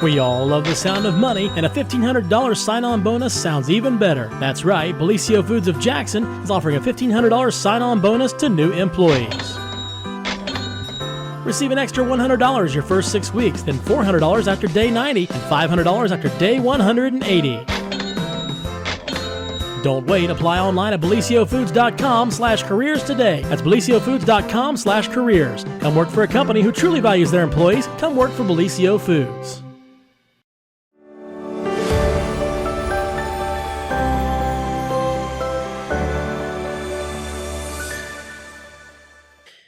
We all love the sound of money, and a $1,500 sign-on bonus sounds even better. That's right, Bellisio Foods of Jackson is offering a $1,500 sign-on bonus to new employees. Receive an extra $100 your first 6 weeks, then $400 after day 90, and $500 after day 180. Don't wait. Apply online at BellisioFoods.com/careers today. That's BellisioFoods.com/careers. Come work for a company who truly values their employees. Come work for Bellisio Foods.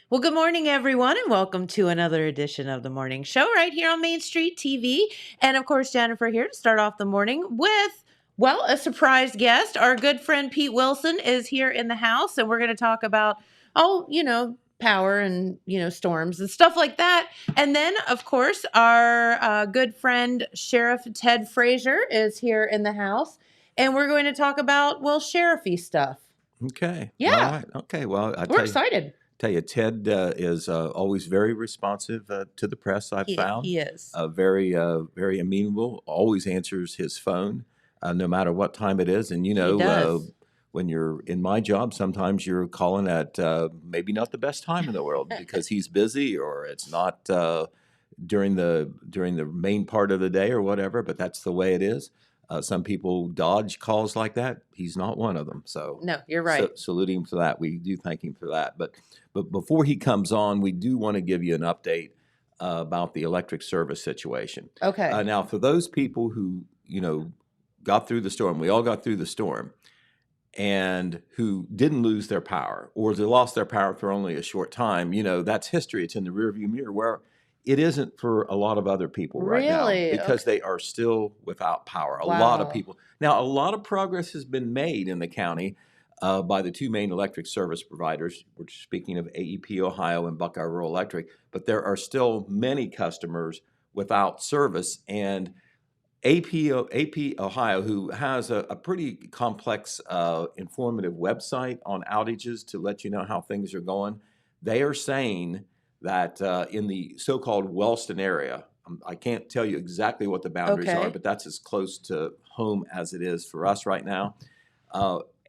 Well, good morning, everyone, and welcome to another edition of the morning show right here on Main Street TV. And of course, Jennifer here to start off the morning with, well, a surprise guest. Our good friend Pete Wilson is here in the house, and we're going to talk about, power and, storms and stuff like that. And then, of course, our good friend Sheriff Ted Frazier is here in the house, and we're going to talk about, sheriffy stuff. Okay. Yeah. All right. Okay. Well, We're excited. Tell you, Ted is always very responsive to the press. I've found he is very amenable. Always answers his phone, no matter what time it is. And when you're in my job, sometimes you're calling at maybe not the best time in the world because he's busy or it's not during the main part of the day or whatever. But that's the way it is. Some people dodge calls like that. He's not one of them. So no, you're right. Salute him for that. We do thank him for that. But before he comes on, we do want to give you an update about the electric service situation. Okay. Now, for those people who got through the storm, we all got through the storm, and who didn't lose their power or they lost their power for only a short time. That's history. It's in the rearview mirror. Where it isn't for a lot of other people right now because they are still without power. A lot of people. Now, a lot of progress has been made in the county by the two main electric service providers. We're speaking of AEP Ohio and Buckeye Rural Electric, but there are still many customers without service. And AP Ohio, who has a pretty complex, informative website on outages to let you know how things are going, they are saying that in the so-called Wellston area, I can't tell you exactly what the boundaries are, but that's as close to home as it is for us right now.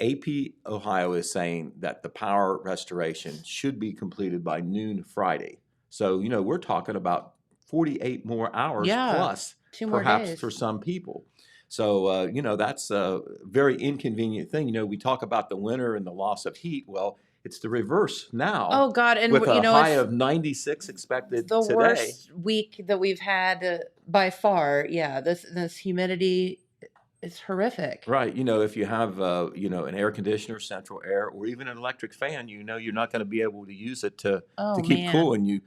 AP Ohio is saying that the power restoration should be completed by noon Friday. So, we're talking about 48 more hours plus, 2 more perhaps days for some people. So, that's a very inconvenient thing. We talk about the winter and the loss of heat. Well, it's the reverse now. Oh God! And with a high of 96 expected the today. Worst week that we've had by far. Yeah, this humidity is horrific. Right. If you have an air conditioner, central air, or even an electric fan, you're not going to be able to use it to keep cool. And you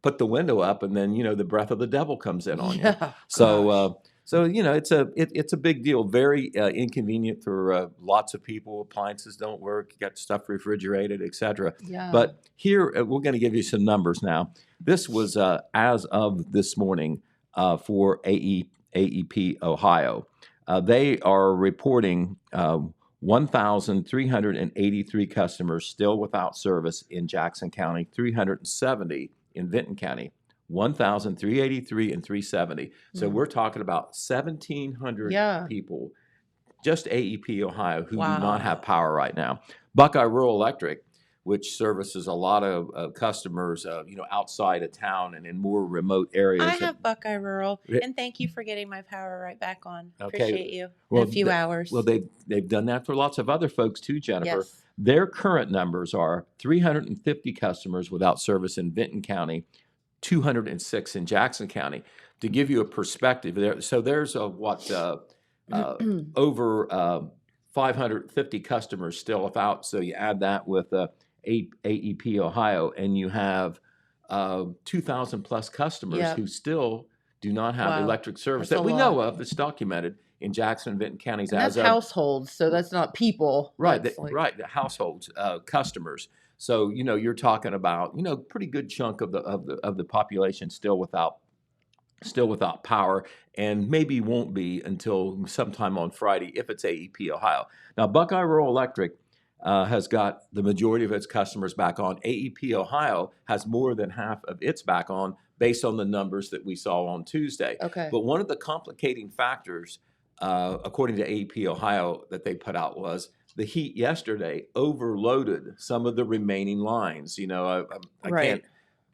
put the window up, and then the breath of the devil comes in on you. So it's a big deal. Very inconvenient for lots of people. Appliances don't work. You got stuff refrigerated, etc. Yeah. But here we're going to give you some numbers now. This was as of this morning for AEP Ohio. They are reporting 1,383 customers still without service in Jackson County, 370 in Vinton County. 1,383 and 370. So we're talking about 1,700 people, just AEP Ohio, who do not have power right now. Buckeye Rural Electric, which services a lot of customers, outside of town and in more remote areas. I have Buckeye Rural, and thank you for getting my power right back on. Okay. Appreciate you. In a few hours. Well, they've done that for lots of other folks too, Jennifer. Yes. Their current numbers are 350 customers without service in Vinton County, 206 in Jackson County. To give you a perspective, there's over 550 customers still without. So you add that with AEP Ohio, and you have 2,000 plus customers who still do not have electric service that we know of. That's documented in Jackson and Vinton counties. And that's households, so that's not people. Right, the households, customers. So you're talking about pretty good chunk of the population still without power, and maybe won't be until sometime on Friday if it's AEP Ohio. Now Buckeye Rural Electric has got the majority of its customers back on. AEP Ohio has more than half of its back on, based on the numbers that we saw on Tuesday. Okay. But one of the complicating factors, according to AEP Ohio, that they put out was the heat yesterday overloaded some of the remaining lines. You know, I Right. can't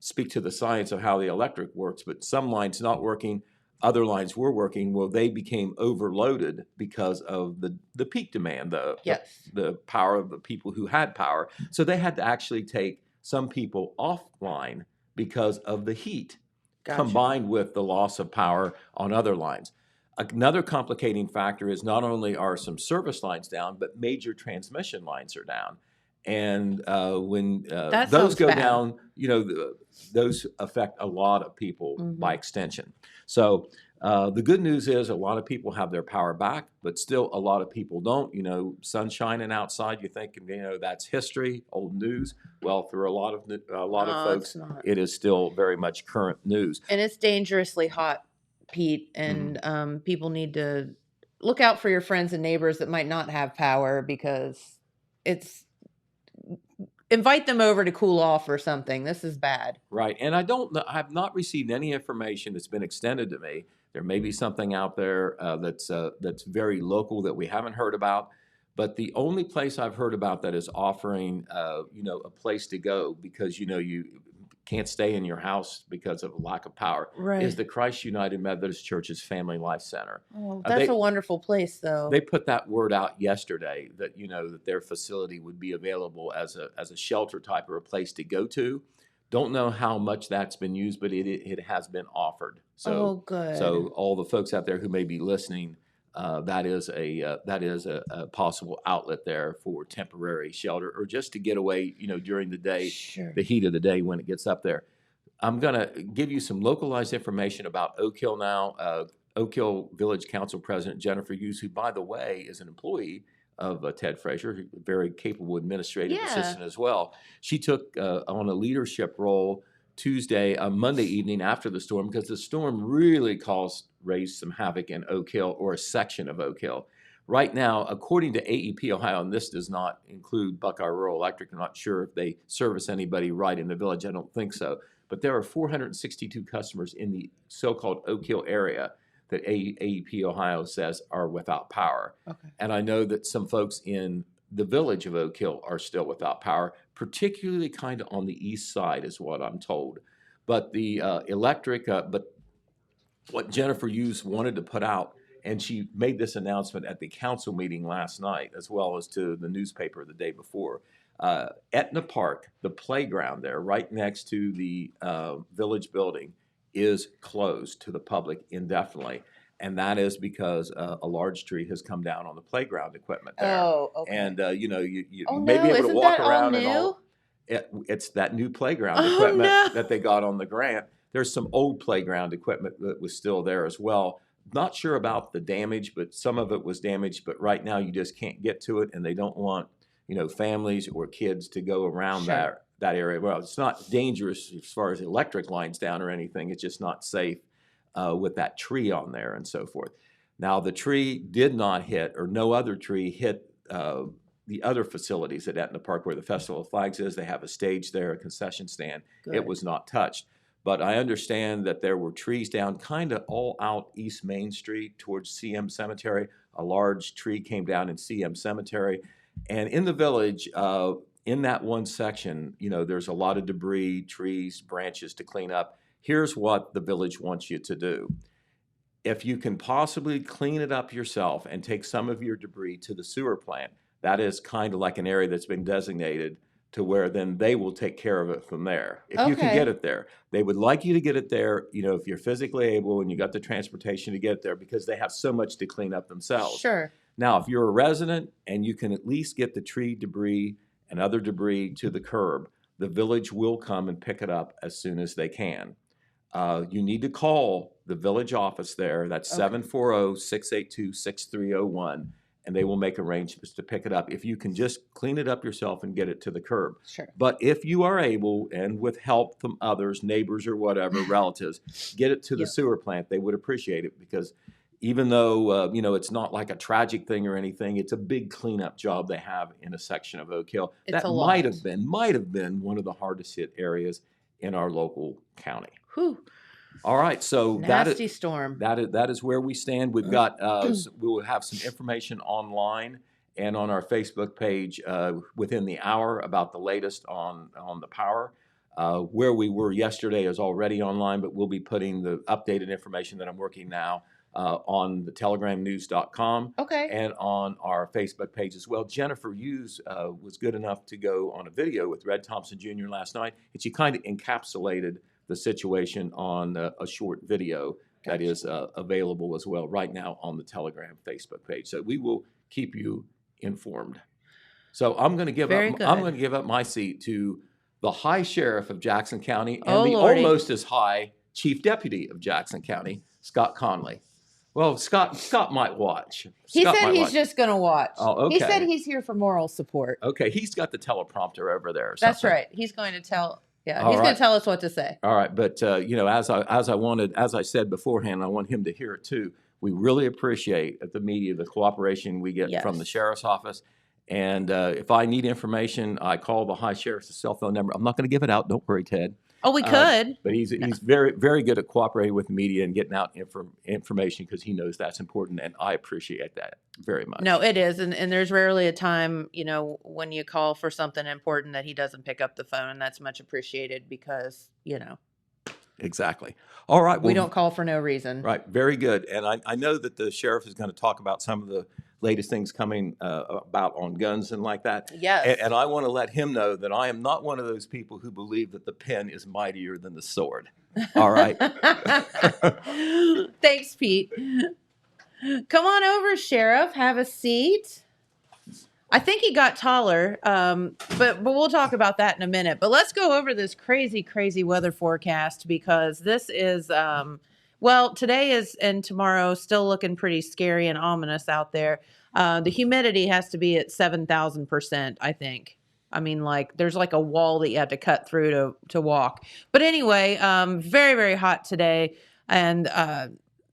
speak to the science of how the electric works, but some lines not working, other lines were working. Well, they became overloaded because of the peak demand, Yes. the power of the people who had power. So they had to actually take some people offline because of the heat, Gotcha. combined with the loss of power on other lines. Another complicating factor is not only are some service lines down, but major transmission lines are down. And when That those sounds go bad. down, you know, those affect a lot of people by extension. So the good news is a lot of people have their power back, but still a lot of people don't. You know, sun shining outside, you're thinking, you know, that's history, old news. Well, for a lot of No, folks, it's not. it is still very much current news. And it's dangerously hot, Pete, and people need to look out for your friends and neighbors that might not have power, because it's invite them over to cool off or something. This is bad. Right. And I don't know, I have not received any information that's been extended to me. There may be something out there that's very local that we haven't heard about. But the only place I've heard about that is offering, you know, a place to go because, you know, you can't stay in your house because of a lack of power, Right. is the Christ United Methodist Church's Family Life Center. Oh, that's a wonderful place, though. They put that word out yesterday that, you know, that their facility would be available as a shelter type or a place to go to. Don't know how much that's been used, but it has been offered. So, good. So all the folks out there who may be listening, that is a possible outlet there for temporary shelter or just to get away, you know, during the day, Sure. the heat of the day when it gets up there. I'm going to give you some localized information about Oak Hill now. Oak Hill Village Council President Jennifer Hughes, who, by the way, is an employee of Ted Frazier, a very capable administrative assistant as well. She took on a leadership role Monday evening after the storm, because the storm really raised some havoc in Oak Hill, or a section of Oak Hill. Right now, according to AEP Ohio, and this does not include Buckeye Rural Electric, I'm not sure if they service anybody right in the village, I don't think so, but there are 462 customers in the so-called Oak Hill area that AEP Ohio says are without power. Okay. And I know that some folks in the village of Oak Hill are still without power, particularly kind of on the east side is what I'm told. But the but what Jennifer Hughes wanted to put out, and she made this announcement at the council meeting last night, as well as to the newspaper the day before. Etna Park, the playground there, right next to the village building, is closed to the public indefinitely. And that is because a large tree has come down on the playground equipment there. Oh, okay. And, you know, you Oh, may be no, able to isn't walk that all around and new? all. It's that new playground Oh, equipment no. that they got on the grant. There's some old playground equipment that was still there as well. Not sure about the damage, but some of it was damaged. But right now you just can't get to it, and they don't want, you know, families or kids to go around Sure. that area. Well, it's not dangerous as far as electric lines down or anything. It's just not safe with that tree on there and so forth. Now, the tree did not hit, or no other tree hit the other facilities at Etna Park where the Festival of Flags is. They have a stage there, a concession stand. Good. It was not touched. But I understand that there were trees down kind of all out East Main Street towards CM Cemetery. A large tree came down in CM Cemetery. And in the village, in that one section, you know, there's a lot of debris, trees, branches to clean up. Here's what the village wants you to do. If you can possibly clean it up yourself and take some of your debris to the sewer plant, that is kind of like an area that's been designated to where then they will take care of it from there. If you can Okay. get it there. They would like you to get it there, you know, if you're physically able and you got the transportation to get there, because they have so much to clean up themselves. Sure. Now, if you're a resident and you can at least get the tree debris and other debris to the curb, the village will come and pick it up as soon as they can. You need to call the village office there. That's Okay. 740-682-6301, and they will make arrangements to pick it up. If you can just clean it up yourself and get it to the curb. Sure. But if you are able, and with help from others, neighbors or whatever, relatives, get it to the Yep. sewer plant, they would appreciate it, because even though, you know, it's not like a tragic thing or anything, it's a big cleanup job they have in a section of Oak Hill. It's That a might lot. have been one of the hardest hit areas in our local county. Whew. All right, so Nasty storm. that is where we stand. We've got we will have some information online and on our Facebook page within the hour about the latest on the power. Where we were yesterday is already online, but we'll be putting the updated information that I'm working now on the telegramnews.com Okay. and on our Facebook page as well. Jennifer Hughes was good enough to go on a video with Red Thompson Jr. last night, and she kind of encapsulated the situation on a short video that is available as well right now on the Telegram Facebook page. So we will keep you informed. So I'm going to give up my seat to the High Sheriff of Jackson County and the Lordy. almost as high Chief Deputy of Jackson County, Scott Conley. Well, Scott might watch. He said he's just going to watch. Oh, okay. He said he's here for moral support. Okay, he's got the teleprompter over there. Or That's something. right. He's going to tell. Yeah, All he's going right. to tell us what to say. All right, but as I said beforehand, I want him to hear it too. We really appreciate at the media the cooperation we get from the sheriff's office. And if I need information, I call the High Sheriff's cell phone number. I'm not going to give it out. Don't worry, Ted. Oh, we could. But he's very, very good at cooperating with the media and getting out information because he knows that's important, and I appreciate that very much. No, it is, and there's rarely a time, when you call for something important that he doesn't pick up the phone, and that's much appreciated because, Exactly. All right. We don't call for no reason. Right. Very good. And I know that the sheriff is going to talk about some of the latest things coming about on guns and like that. Yes. And I want to let him know that I am not one of those people who believe that the pen is mightier than the sword. All right. Thanks, Pete. Come on over, Sheriff. Have a seat. I think he got taller, but we'll talk about that in a minute. But let's go over this crazy, crazy weather forecast because this is, today is and tomorrow still looking pretty scary and ominous out there. The humidity has to be at 7,000%, I think. I mean, there's a wall that you have to cut through to walk. But anyway, very, very hot today. And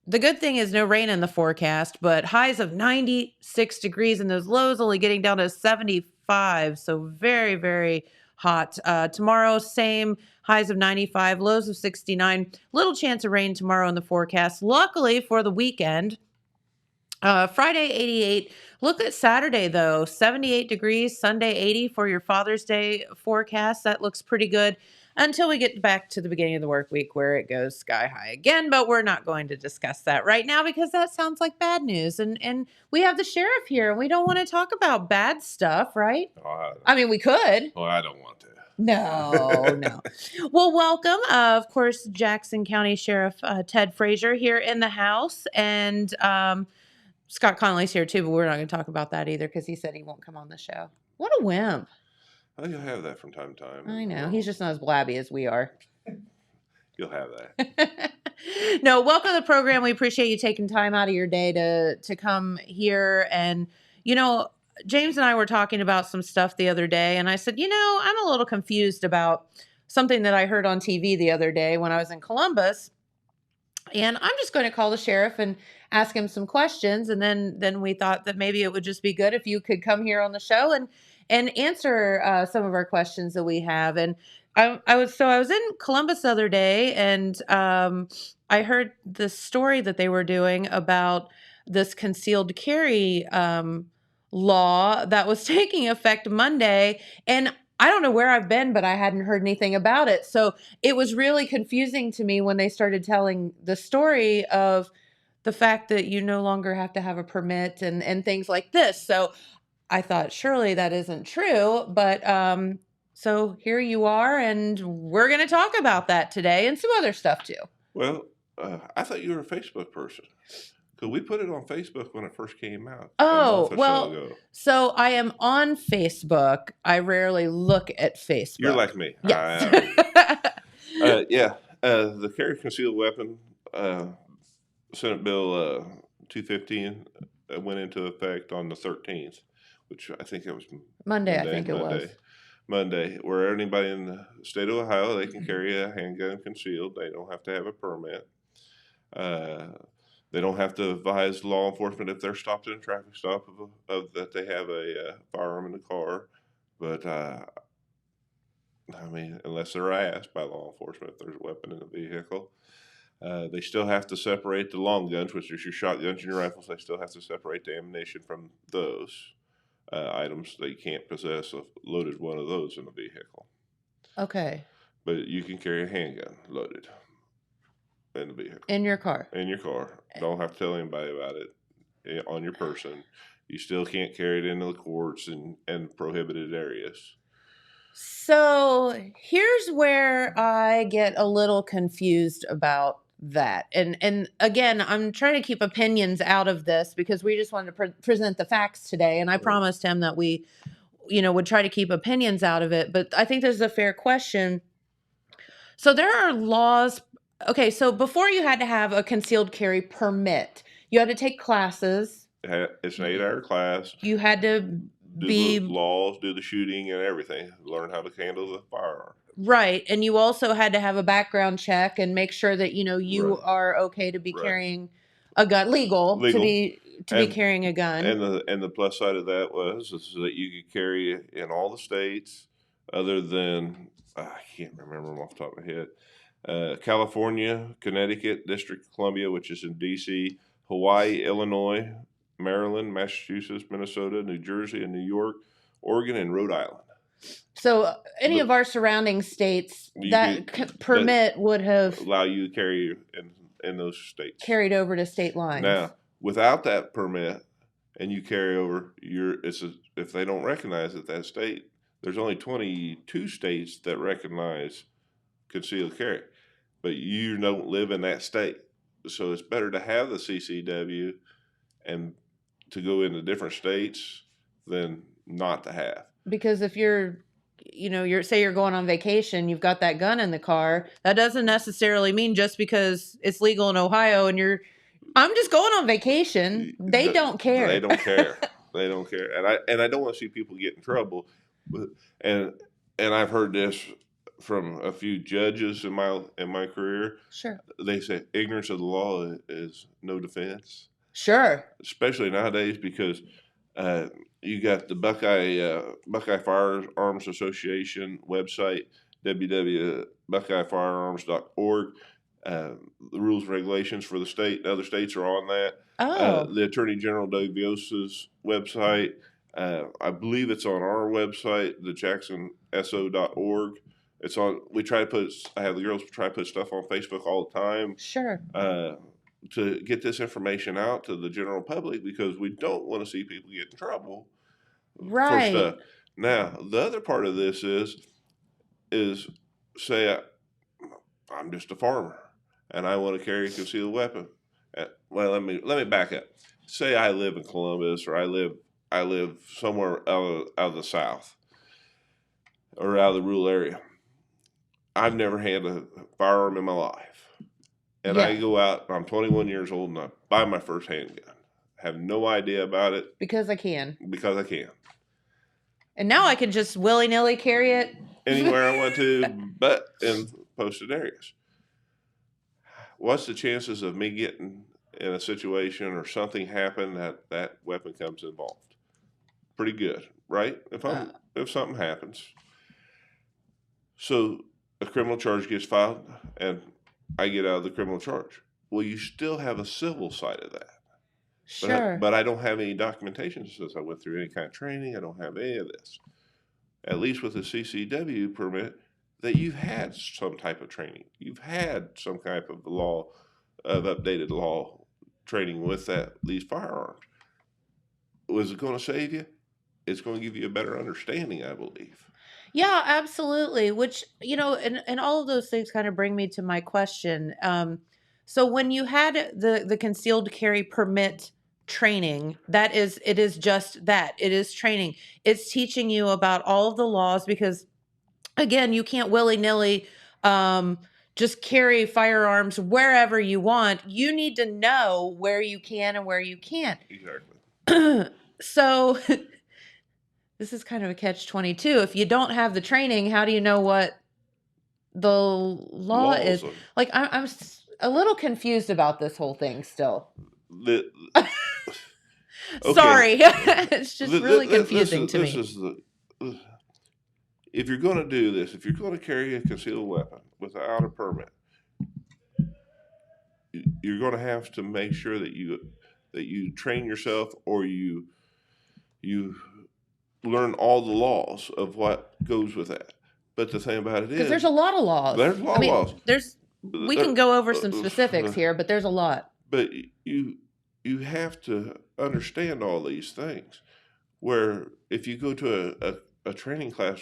the good thing is no rain in the forecast, but highs of 96 degrees and those lows only getting down to 75. So very, very hot. Tomorrow, same highs of 95, lows of 69. Little chance of rain tomorrow in the forecast. Luckily for the weekend, Friday 88. Look at Saturday though, 78 degrees, Sunday 80 for your Father's Day forecast. That looks pretty good. Until we get back to the beginning of the work week where it goes sky high again. But we're not going to discuss that right now because that sounds like bad news. And we have the sheriff here and we don't want to talk about bad stuff, right? I mean, we could. Well, I don't want to. No. Well, welcome. Of course, Jackson County Sheriff Ted Frazier here in the house. And Scott Conley's here too, but we're not going to talk about that either because he said he won't come on the show. What a wimp. Well, you'll have that from time to time. I know. He's just not as blabby as we are. You'll have that. No, welcome to the program. We appreciate you taking time out of your day to come here. And, James and I were talking about some stuff the other day. And I said, I'm a little confused about something that I heard on TV the other day when I was in Columbus. And I'm just going to call the sheriff and ask him some questions. And then we thought that maybe it would just be good if you could come here on the show and answer some of our questions that we have. And I was in Columbus the other day, and I heard the story that they were doing about this concealed carry law that was taking effect Monday. And I don't know where I've been, but I hadn't heard anything about it. So it was really confusing to me when they started telling the story of the fact that you no longer have to have a permit and things like this. So I thought, surely that isn't true, but so here you are, and we're going to talk about that today and some other stuff too. Well, I thought you were a Facebook person because we put it on Facebook when it first came out. Oh, well, so I am on Facebook. I rarely look at Facebook. You're like me. Yes. The carry concealed weapon, Senate Bill 215 went into effect on the 13th. Which I think it was Monday. I think it was Monday, where anybody in the state of Ohio, they can carry a handgun concealed. They don't have to have a permit. They don't have to advise law enforcement if they're stopped in a traffic stop of that they have a firearm in the car. But I mean, unless they're asked by law enforcement if there's a weapon in the vehicle. They still have to separate the long guns, which is your shotguns and your rifles. They still have to separate the ammunition from those items. They can't possess a loaded one of those in the vehicle. Okay. But you can carry a handgun loaded in the vehicle. In your car. In your car. Don't have to tell anybody about it on your person. You still can't carry it into the courts and prohibited areas. So here's where I get a little confused about that. And again, I'm trying to keep opinions out of this because we just wanted to present the facts today. And I promised him that we, would try to keep opinions out of it. But I think this is a fair question. So there are laws. Okay, so before you had to have a concealed carry permit, you had to take classes. It's an 8-hour class. You had to do the laws, do the shooting and everything, learn how to handle the firearm. Right. And you also had to have a background check and make sure that, you Right. are okay to be carrying a gun, legal. To be carrying a gun. And the plus side of that is that you could carry it in all the states other than, I can't remember them off the top of my head. California, Connecticut, District of Columbia, which is in D.C., Hawaii, Illinois, Maryland, Massachusetts, Minnesota, New Jersey, and New York, Oregon, and Rhode Island. So any of our surrounding states, permit would have allow you to carry in those states. Carried over to state lines. Now, without that permit, and you carry over, if they don't recognize it, that state, there's only 22 states that recognize concealed carry, but you don't live in that state. So it's better to have the CCW and to go into different states than not to have. Because if you're going on vacation, you've got that gun in the car, that doesn't necessarily mean just because it's legal in Ohio and I'm just going on vacation. They don't care. They don't care. They don't care. And I don't want to see people get in trouble. And I've heard this from a few judges in my career. Sure. They say ignorance of the law is no defense. Sure. Especially nowadays because you got the Buckeye Firearms Association website, www.buckeyefirearms.org. The rules and regulations for the state and other states are on that. Oh. The Attorney General Doug Viosa's website. I believe it's on our website, thejacksonso.org. It's on. I have the girls try to put stuff on Facebook all the time. Sure. To get this information out to the general public because we don't want to see people get in trouble. Right. For stuff. Now, the other part of this is say I'm just a farmer and I want to carry a concealed weapon. Well, let me back up. Say I live in Columbus or I live somewhere out of the South or out of the rural area. I've never had a firearm in my life. And I go out, I'm 21 years old, and I buy my first handgun. Have no idea about it. Because I can. Because I can. And now I can just willy-nilly carry it. Anywhere I want to, but in posted areas. What's the chances of me getting in a situation or something happen that weapon comes involved? Pretty good, right? If something happens. So a criminal charge gets filed, and I get out of the criminal charge. Well, you still have a civil side of that. Sure. But I don't have any documentation that says I went through any kind of training. I don't have any of this. At least with the CCW permit, that you've had some type of training. You've had some type of updated law training with these firearms. Was it going to save you? It's going to give you a better understanding, I believe. Yeah, absolutely. Which, and all of those things kind of bring me to my question. So when you had the concealed carry permit training, it is just that. It is training. It's teaching you about all of the laws because, again, you can't willy-nilly just carry firearms wherever you want. You need to know where you can and where you can't. Exactly. So this is kind of a catch-22. If you don't have the training, how do you know what the law is? Like, I'm a little confused about this whole thing still. Okay. Sorry. It's just really confusing to me. if you're going to do this, if you're going to carry a concealed weapon without a permit, you're going to have to make sure that you train yourself, or you learn all the laws of what goes with that. But the thing about it is, Because there's a lot of laws. There's a lot of laws. We can go over some specifics here, but there's a lot. But you have to understand all these things. Where if you go to a training class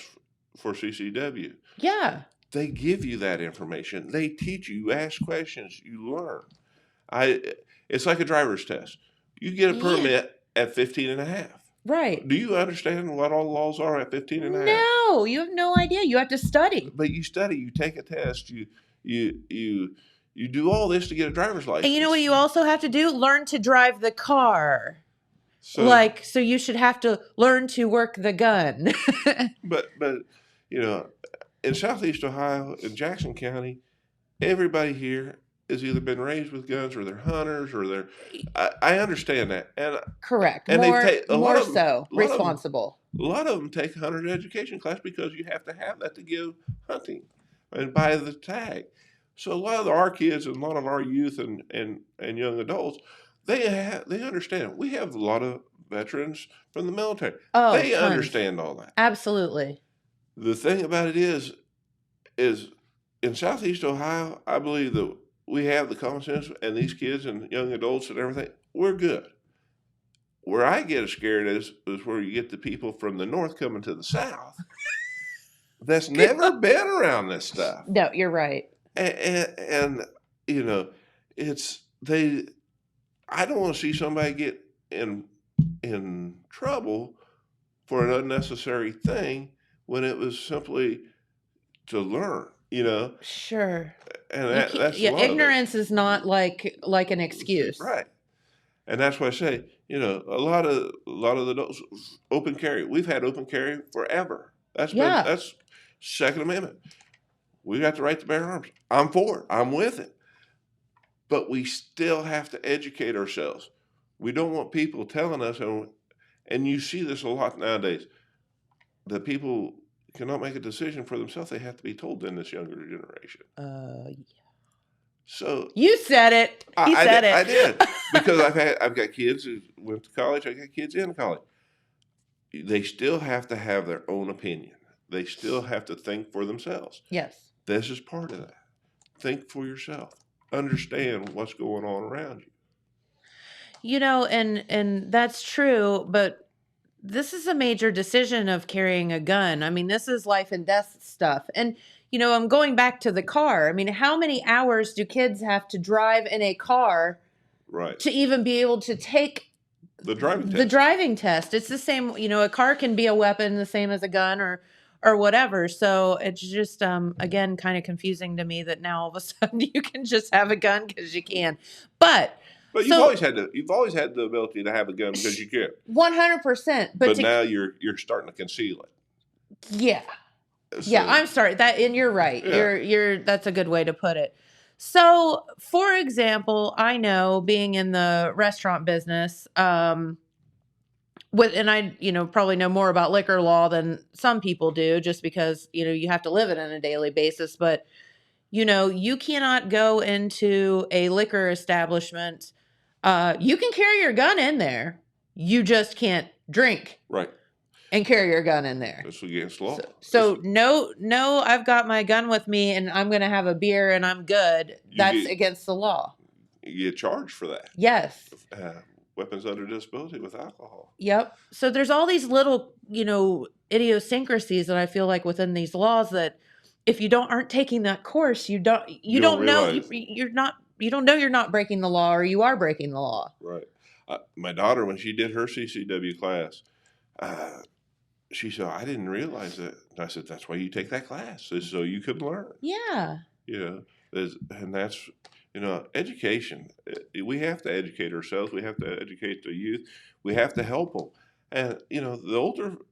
for CCW, Yeah. they give you that information. They teach you. You ask questions. You learn. It's like a driver's test. You get a permit at 15 and a half. Right. Do you understand what all the laws are at 15 and a half? No, you have no idea. You have to study. But you study. You take a test. You do all this to get a driver's license. And you know what you also have to do? Learn to drive the car. So you should have to learn to work the gun. But in Southeast Ohio, in Jackson County, everybody here has either been raised with guns, or they're hunters, or they're. I understand that, and Correct. And more they take responsible. A lot of them take a hunter education class because you have to have that to give hunting and buy the tag. So a lot of our kids and a lot of our youth and young adults, they understand. We have a lot of veterans from the military. Oh, they tons. understand all that. Absolutely. The thing about it is in Southeast Ohio, I believe that we have the common sense, and these kids and young adults and everything, we're good. Where I get scared is where you get the people from the north coming to the south that's never been around this stuff. No, you're right. And I don't want to see somebody get in trouble for an unnecessary thing when it was simply to learn, Sure. And that's ignorance is not like an excuse. Right. And that's why I say, a lot of the adults, open carry. We've had open carry forever. That's Second Amendment. We got the right to bear arms. I'm for it. I'm with it. But we still have to educate ourselves. We don't want people telling us, and you see this a lot nowadays, that people cannot make a decision for themselves. They have to be told in this younger generation. Yeah. So you said it. I did because I've got kids who went to college. I got kids in college. They still have to have their own opinion. They still have to think for themselves. Yes. This is part of that. Think for yourself. Understand what's going on around you. And that's true, but this is a major decision of carrying a gun. I mean, this is life and death stuff. And, I'm going back to the car. I mean, how many hours do kids have to drive in a car to even be able to take the driving test? The driving test. It's the same, a car can be a weapon the same as a gun or whatever. So it's just, again, kind of confusing to me that now all of a sudden you can just have a gun because you can. But you've always had the ability to have a gun because you can. 100%. But now you're starting to conceal it. Yeah. So, yeah, I'm sorry. And you're right. Yeah. That's a good way to put it. So, for example, I know being in the restaurant business, and I, probably know more about liquor law than some people do, just because, you have to live it on a daily basis. But, you cannot go into a liquor establishment. You can carry your gun in there. You just can't drink. Right. And carry your gun in there. That's against law. So no, I've got my gun with me and I'm going to have a beer and I'm good. That's against the law. You get charged for that. Yes. Weapons under disability with alcohol. Yep. So there's all these little, idiosyncrasies that I feel like within these laws that if you aren't taking that course, you don't know you're not breaking the law, or you are breaking the law. Right. My daughter, when she did her CCW class, she said, I didn't realize that. And I said, that's why you take that class, is so you could learn. Yeah. And that's, education. We have to educate ourselves. We have to educate the youth. We have to help them. And, the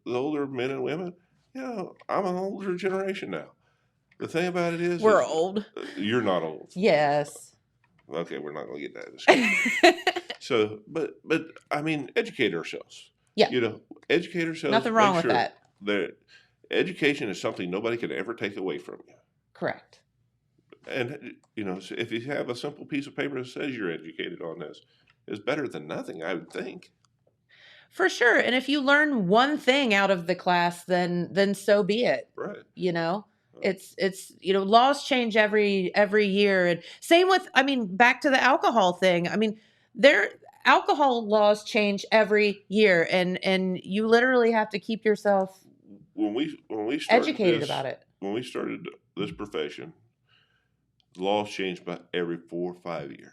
older men and women, I'm an older generation now. The thing about it is, we're old. You're not old. Yes. Okay, we're not going to get that discussion. So, but educate ourselves. Yeah. Educate ourselves. Nothing wrong with that. education is something nobody can ever take away from you. Correct. And, so if you have a simple piece of paper that says you're educated on this, it's better than nothing, I would think. For sure. And if you learn one thing out of the class, then so be it. Right. It's laws change every year. And same with, back to the alcohol thing. Alcohol laws change every year, and you literally have to keep yourself when we educated about it. When we started this profession, the laws changed about every 4 or 5 years.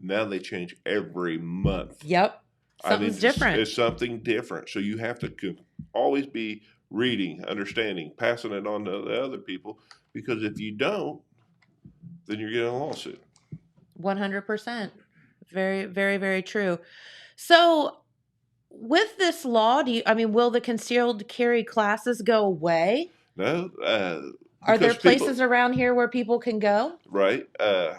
Now they change every month. Yep. Something's different. It's something different. So you have to always be reading, understanding, passing it on to the other people, because if you don't, then you're getting a lawsuit. 100%. Very, very, very true. So with this law, will the concealed carry classes go away? No. Are there places around here where people can go? Right. I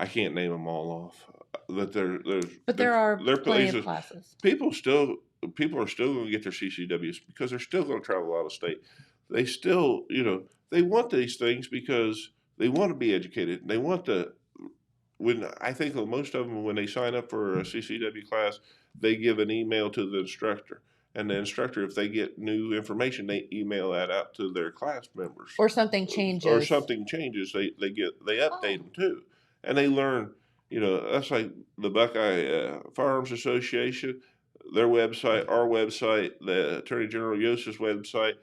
can't name them all off. But there are plenty of classes. People are still going to get their CCWs because they're still going to travel out of state. They still, they want these things because they want to be educated. They want to. When I think most of them, when they sign up for a CCW class, they give an email to the instructor, and the instructor, if they get new information, they email that out to their class members. Or something changes. They update them too, and they learn. That's like the Buckeye Firearms Association, their website, our website, the Attorney General Yost's website.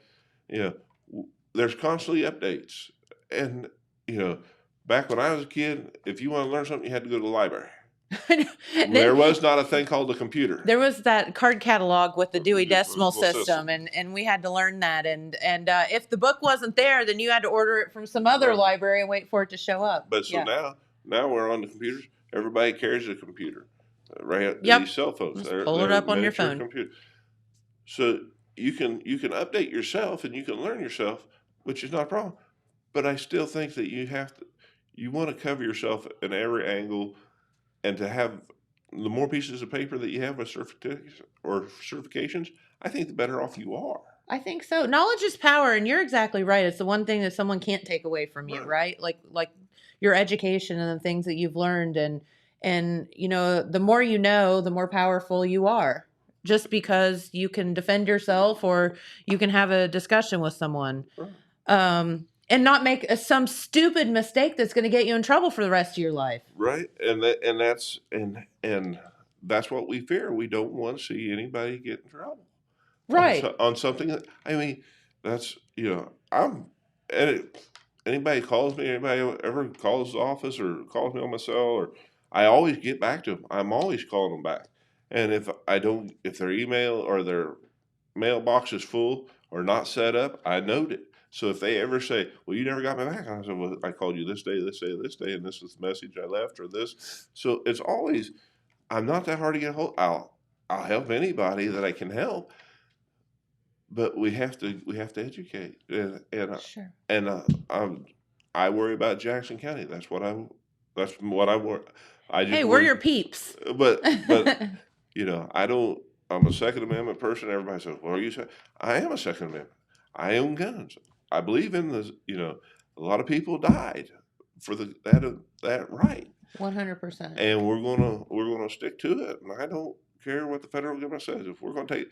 There's constantly updates, and back when I was a kid, if you want to learn something, you had to go to the library. There was not a thing called a computer. There was that card catalog with the Dewey Decimal System, and we had to learn that. And if the book wasn't there, then you had to order it from some other library and wait for it to show up. But now we're on the computers. Everybody carries a computer, right? Yep. These cell phones. Just pull it up on your phone. Computer. So you can update yourself and you can learn yourself, which is not a problem. But I still think that you want to cover yourself in every angle, and to have the more pieces of paper that you have with certifications, I think the better off you are. I think so. Knowledge is power, and you're exactly right. It's the one thing that someone can't take away from you, right? Like your education and the things that you've learned, and the more you know, the more powerful you are. Just because you can defend yourself or you can have a discussion with someone. And not make some stupid mistake that's going to get you in trouble for the rest of your life. Right, and that's what we fear. We don't want to see anybody get in trouble. Right. On something that, that's anybody calls me, anybody ever calls the office or calls me on my cell, or I always get back to them. I'm always calling them back. And if their email or their mailbox is full or not set up, I note it. So if they ever say, well, you never got me back, I said, well, I called you this day, and this is the message I left, or this. So it's always, I'm not that hard to get a hold. I'll help anybody that I can help, but we have to educate. Sure. I worry about Jackson County. That's what I worry. We're your peeps. But I don't. I'm a Second Amendment person. Everybody says, well, are you? I am a Second Amendment. I own guns. I believe in the, a lot of people died for that right. 100%. And we're gonna stick to it. And I don't care what the federal government says. If we're gonna take,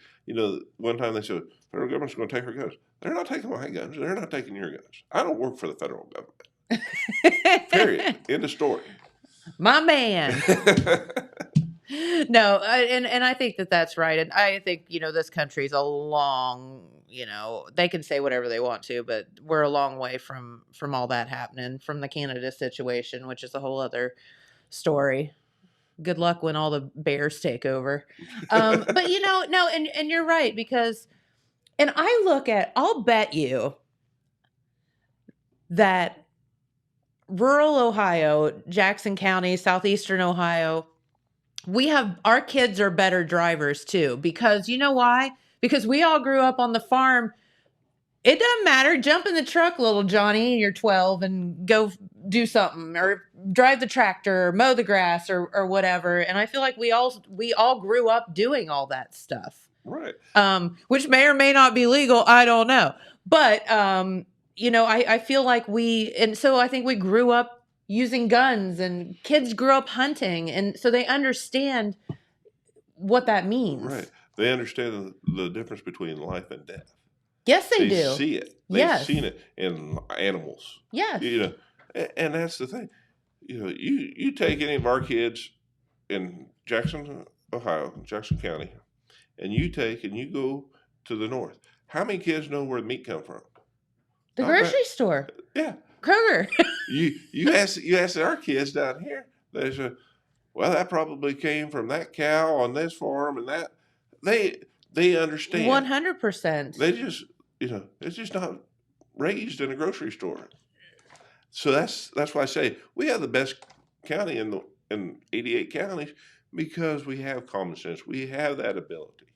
one time they said federal government's gonna take our guns. They're not taking my guns. They're not taking your guns. I don't work for the federal government. Period. End of story. My man. No, and I think that's right. And I think, this country's a long, they can say whatever they want to, but we're a long way from all that happening, from the Canada situation, which is a whole other story. Good luck when all the bears take over. But, no, and you're right, because, and I'll bet you that rural Ohio, Jackson County, southeastern Ohio, our kids are better drivers too, because you know why? Because we all grew up on the farm. It doesn't matter. Jump in the truck, little Johnny, you're 12, and go do something, or drive the tractor, or mow the grass, or whatever. And I feel like we all grew up doing all that stuff. Right. Which may or may not be legal. I don't know. But, I feel like so I think we grew up using guns and kids grew up hunting. And so they understand what that means. Right. They understand the difference between life and death. Yes, they They do. see it. They've Yes. seen it in animals. Yes. And that's the thing. You take any of our kids in Jackson, Ohio, Jackson County, and you go to the north. How many kids know where the meat come from? The Not grocery that- store. Yeah. Kroger. You ask our kids down here, they say, well, that probably came from that cow on this farm and that. They understand. 100%. They just it's just not raised in a grocery store. So that's why I say we have the best county in 88 counties because we have common sense. We have that ability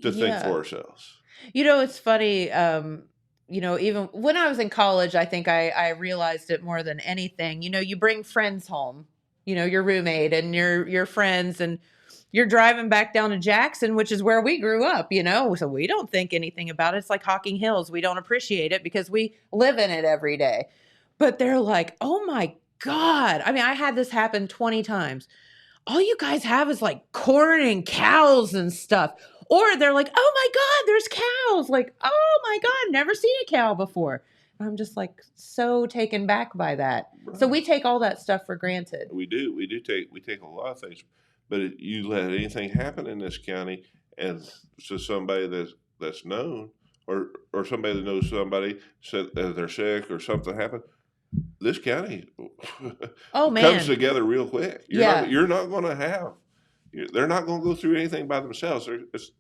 to think for ourselves. It's funny. Even when I was in college, I think I realized it more than anything. You bring friends home, your roommate and your friends, and you're driving back down to Jackson, which is where we grew up, so we don't think anything about it. It's like Hocking Hills. We don't appreciate it because we live in it every day. But they're like, oh my God. I mean, I had this happen 20 times. All you guys have is like corn and cows and stuff. Or they're like, oh my God, there's cows. Like, oh my God, never seen a cow before. And I'm just like so taken back by that. Right. So we take all that stuff for granted. We do. We take a lot of things, but you let anything happen in this county, and to somebody that's known, or somebody that knows somebody said they're sick or something happened. This county comes together real quick. You're not going to have. They're not going to go through anything by themselves.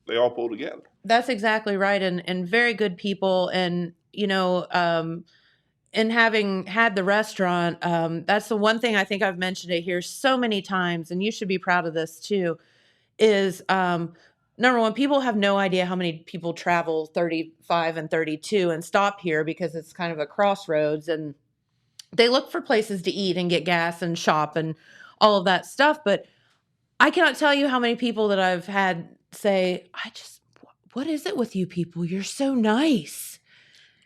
They all pull together. That's exactly right, and very good people. And and having had the restaurant, that's the one thing I think I've mentioned it here so many times, and you should be proud of this too. Is number one, people have no idea how many people travel 35 and 32 and stop here because it's kind of a crossroads, and they look for places to eat and get gas and shop and all of that stuff. But I cannot tell you how many people that I've had say, what is it with you people? You're so nice.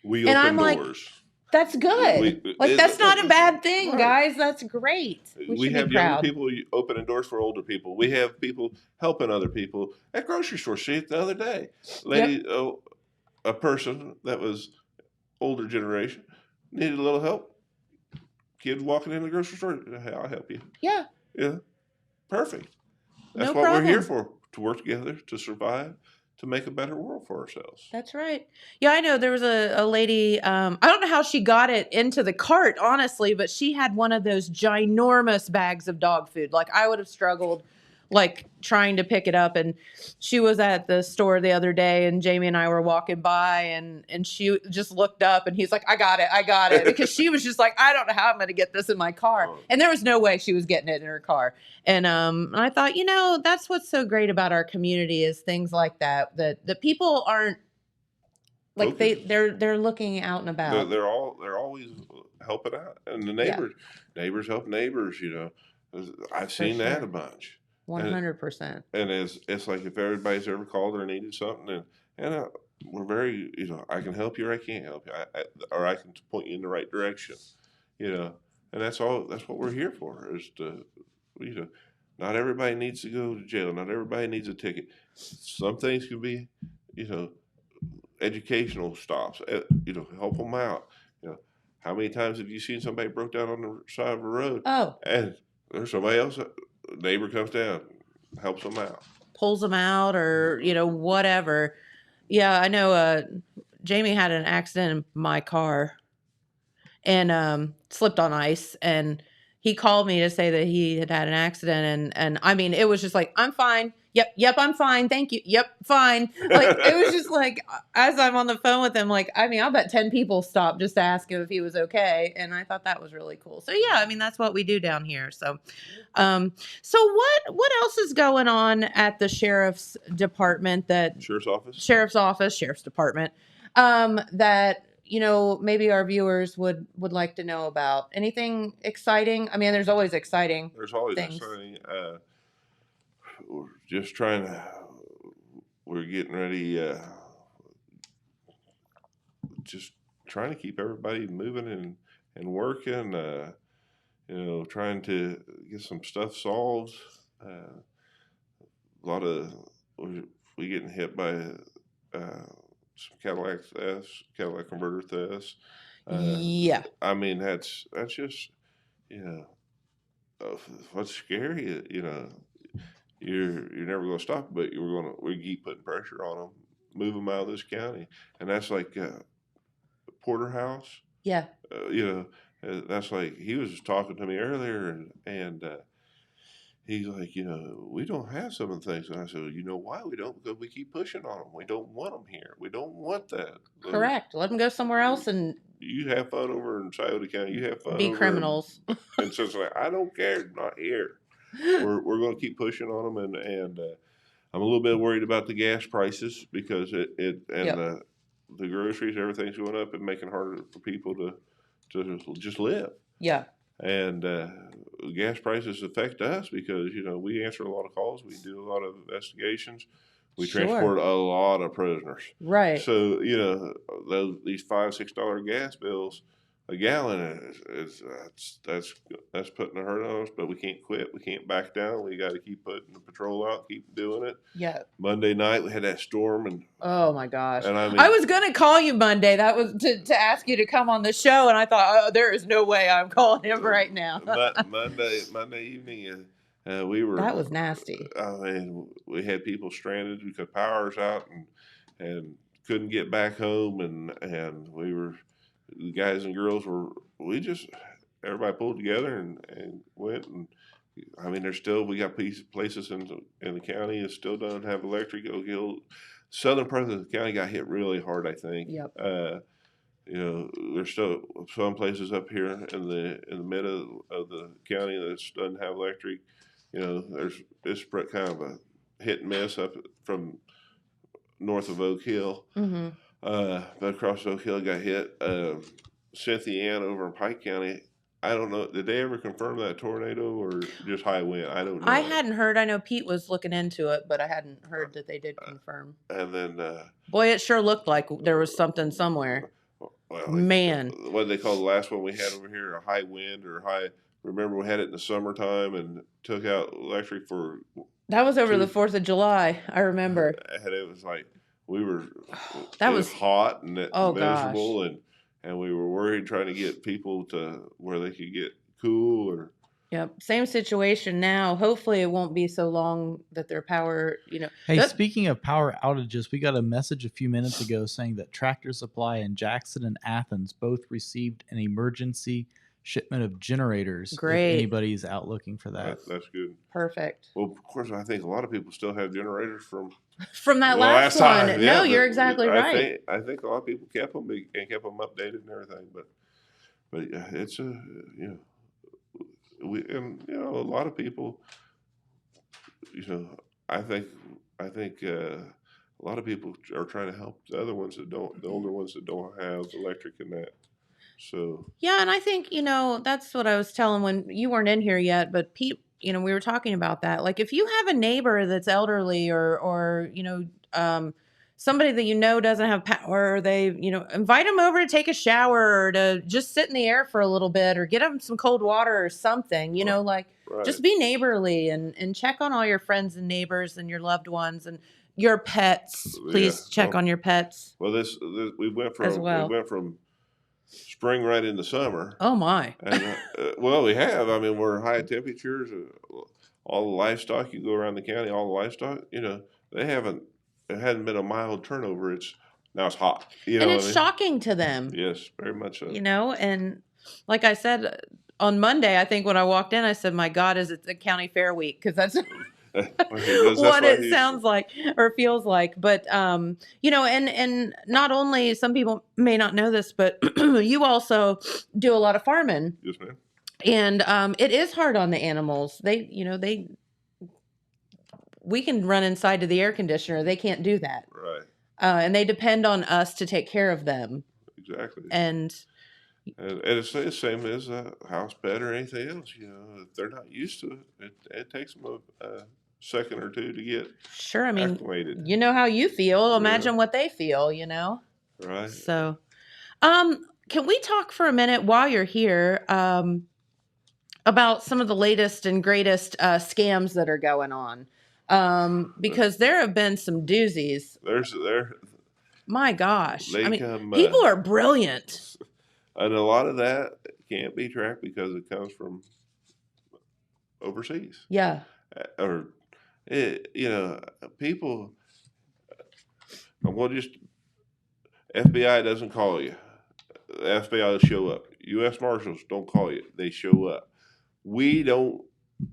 We and open I'm doors. Like, that's good. That's not a bad thing, right. Guys. That's great. We have younger people opening doors for older people. We have people helping other people at grocery stores. See it the other day. Lady, a person that was older generation needed a little help. Kid walking in the grocery store, hey, I'll help you. Yeah. Yeah. Perfect. That's No what problem. we're here for, to work together, to survive, to make a better world for ourselves. That's right. Yeah, I know there was a lady, I don't know how she got it into the cart, honestly, but she had one of those ginormous bags of dog food. Like I would have struggled like trying to pick it up. And she was at the store the other day and Jamie and I were walking by and she just looked up and he's like, I got it. Because she was just like, I don't know how I'm going to get this in my car. And there was no way she was getting it in her car. And I thought, that's what's so great about our community is things like that the people aren't like they're looking out and about. They're always helping out. And the neighbors help neighbors, I've seen that a bunch. 100%. And it's like if everybody's ever called or needed something, and we're very, I can help you or I can't help you, or I can point you in the right direction, and that's all. That's what we're here for. Is to, not everybody needs to go to jail. Not everybody needs a ticket. Some things can be, educational stops. Help them out. How many times have you seen somebody broke down on the side of a road? Oh, and there's somebody else. Neighbor comes down, helps them out, pulls them out, or whatever. Yeah, I know. Jamie had an accident in my car, and slipped on ice, and he called me to say that he had an accident, and I mean, it was just like, I'm fine. Yep, I'm fine. Thank you. Yep, fine. Like, it was just like, as I'm on the phone with him, like, I mean, I'll bet 10 people stopped just to ask him if he was okay. And I thought that was really cool. So yeah, I mean, that's what we do down here. So, so what else is going on at the sheriff's department sheriff's department, that, maybe our viewers would like to know about? Anything exciting? I mean, there's always exciting. There's always things. exciting. We're just trying to we're getting ready, just trying to keep everybody moving and working, trying to get some stuff solved. A lot of we getting hit by some Cadillac converter thefts. Yeah. I mean that's just what's scary. You're never going to stop, but we keep putting pressure on them, move them out of this county, and that's like Porterhouse. Yeah. That's like he was just talking to me earlier, and he's like, we don't have some of the things. And I said, you know why we don't? Because we keep pushing on them. We don't want them here. We don't want that. Correct. Let them go somewhere else and you have fun over in Scioto County. You have fun be over criminals. And so it's like, I don't care. Not here. We're going to keep pushing on them, and I'm a little bit worried about the gas prices because the groceries, everything's going up and making it harder for people to just live. Yeah. And gas prices affect us because we answer a lot of calls, we do a lot of investigations, we transport a lot of prisoners. Right. So these $5-6 gas bills a gallon that's putting a hurt on us, but we can't quit. We can't back down. We got to keep putting the patrol out, keep doing it. Yeah. Monday night we had that storm, and oh my gosh! And I was gonna call you Monday. That was to ask you to come on the show, and I thought, there is no way I'm calling him right now. Monday evening, we were. That was nasty. I mean, we had people stranded because power's out and couldn't get back home, and we were. The guys and girls everybody pulled together and went, and I mean we got places in the county that still don't have electric. Southern part of the county got hit really hard, I think. Yep. There's still some places up here in the middle of the county that doesn't have electric. It's kind of a hit and miss up from north of Oak Hill. Mm-hmm. But across Oak Hill got hit. Cynthia Ann over in Pike County, I don't know. Did they ever confirm that tornado or just high wind? I don't know. I hadn't heard. I know Pete was looking into it, but I hadn't heard that they did confirm. And then, boy, it sure looked like there was something somewhere. Well, man, what did they call the last one we had over here? A high wind or high? Remember we had it in the summertime and took out electric for. That was over the 4th of July. I remember. And it was like. We were. That was hot and miserable, gosh. and we were worried trying to get people to where they could get cool or. Yep, same situation now. Hopefully, it won't be so long that their power. Hey, speaking of power outages, we got a message a few minutes ago saying that Tractor Supply in Jackson and Athens both received an emergency shipment of generators. Great. If anybody's out looking for that. That's good. Perfect. Well, of course, I think a lot of people still have generators from that last one. Time. No, you're exactly right. I think a lot of people kept them and kept them updated and everything, but it's a a lot of people. I think a lot of people are trying to help the other ones the older ones that don't have electric and that. So yeah, and I think that's what I was telling when you weren't in here yet, but Pete, we were talking about that. Like if you have a neighbor that's elderly or somebody that doesn't have power, or they invite them over to take a shower or to just sit in the air for a little bit or get them some cold water or something. Right. Just be neighborly and check on all your friends and neighbors and your loved ones and your pets. Please check on your pets. Well, this we went from spring right into summer. Oh my! And, we have. I mean, we're high temperatures. All the livestock you go around the county, all the livestock. They haven't. It hadn't been a mild turnover. Now it's hot. And it's shocking to them. Yes, very much so. And like I said on Monday, I think when I walked in, I said, "My God, is it the county fair week?" Because that's. What it sounds like or feels like, but and not only some people may not know this, but you also do a lot of farming. Yes, ma'am. And it is hard on the animals. We can run inside to the air conditioner. They can't do that, right? And they depend on us to take care of them. Exactly. And it's the same as a house pet or anything else. If they're not used to it, it takes them second or two to get Sure. I mean, acclimated. you know how you feel. Imagine what they feel, you know? Right. So, can we talk for a minute while you're here about some of the latest and greatest scams that are going on? Because there have been some doozies. My gosh. They I mean, come, people are brilliant. And a lot of that can't be tracked because it comes from overseas. Yeah. Or, people, well, just FBI doesn't call you. The FBI will show up. U.S. Marshals don't call you. They show up. We don't,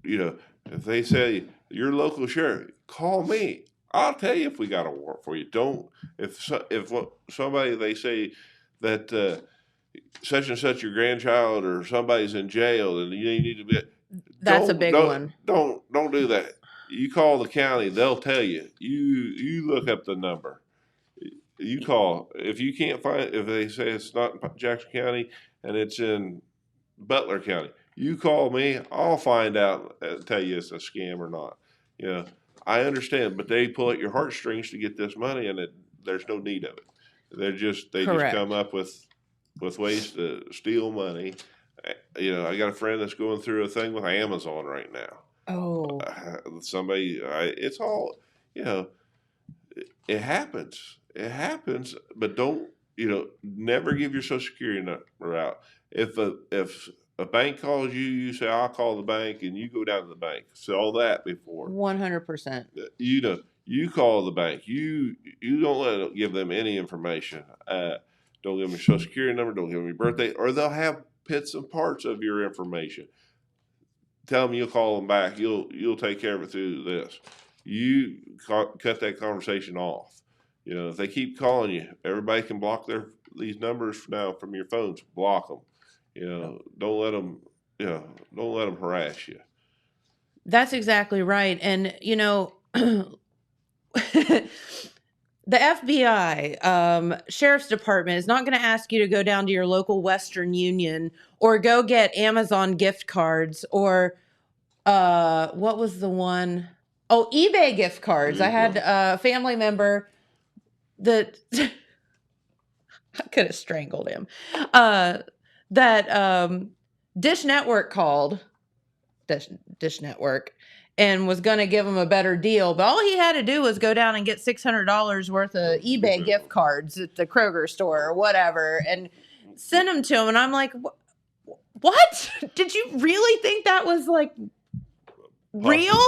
if they say, your local sheriff, call me. I'll tell you if we got a warrant for you. Don't, if somebody, they say that such and such your grandchild or somebody's in jail and you need to be. That's a big one. Don't do that. You call the county, they'll tell you. You look up the number. You call. If you can't find, if they say it's not in Jackson County and it's in Butler County, you call me. I'll find out and tell you it's a scam or not. I understand, but they pull at your heartstrings to get this money, and there's no need of it. They just come up with ways to steal money. I got a friend that's going through a thing with Amazon right now. Oh, it's all, it happens. It happens, but don't, never give your Social Security number out. If a bank calls you, you say, I'll call the bank, and you go down to the bank. Saw that before. 100%. You call the bank. You don't give them any information. Don't give them your Social Security number. Don't give them your birthday, or they'll have bits and parts of your information. Tell them you'll call them back. You'll take care of it through this. You cut that conversation off. If they keep calling you, everybody can block these numbers now from your phones. Block them. Don't let them. Don't let them harass you. That's exactly right. And the FBI, Sheriff's Department is not going to ask you to go down to your local Western Union or go get Amazon gift cards or what was the one? Oh, eBay gift cards. I had a family member that I could have strangled him. That Dish Network called Dish Network and was going to give him a better deal, but all he had to do was go down and get $600 worth of eBay gift cards at the Kroger store or whatever and send them to him. And I'm like, what? Did you really think that was like real?